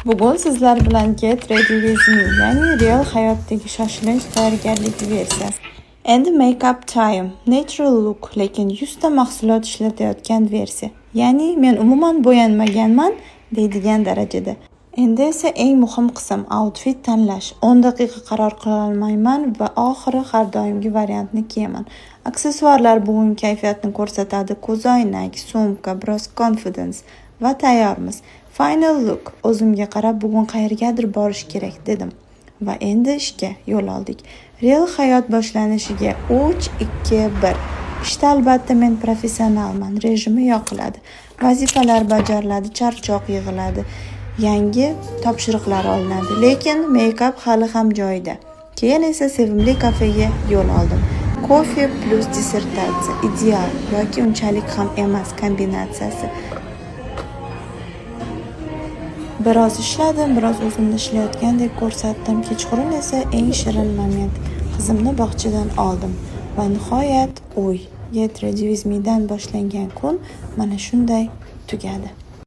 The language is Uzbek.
Bugun sizlar bilan Get Ready With Me, ya'ni real hayotdagi shoshilinch tayyorgarlik versiyasi. Endi makeup time, natural look, lekin 100 ta mahsulot ishlatayotgan versiya. Ya'ni men umuman bo'yanmaganman deydigan darajada. Endi esa eng muhim qism outfit tanlash. 10 daqiqa qaror qila olmayman va oxiri har doimgi variantni kiyaman. Aksessuarlar bugun kayfiyatni ko'rsatadi. Ko'zoynak, sumka, biroz confidence va tayyormiz. Final look. O'zimga qarab bugun qayergadir borish kerak dedim. Va endi ishga yo'l oldik. Real hayot boshlanishiga 3, 2, 1. Ishda albatta men professionalman. Rejimi yoqiladi. Vazifalar bajariladi, charchoq yig'iladi. Yangi topshiriqlar olinadi, lekin make-up hali ham joyida. Keyin esa sevimli kafega yo'l oldim. Kofe plus dissertatsiya ideal yoki unchalik ham emas kombinatsiyasi. Biroz ishladim, biroz o'zimni ishlayotgandek ko'rsatdim. Kechqurun esa eng shirin moment. Qizimni bog'chadan oldim va nihoyat Get Ready With Me'dan boshlangan kun mana shunday tugadi.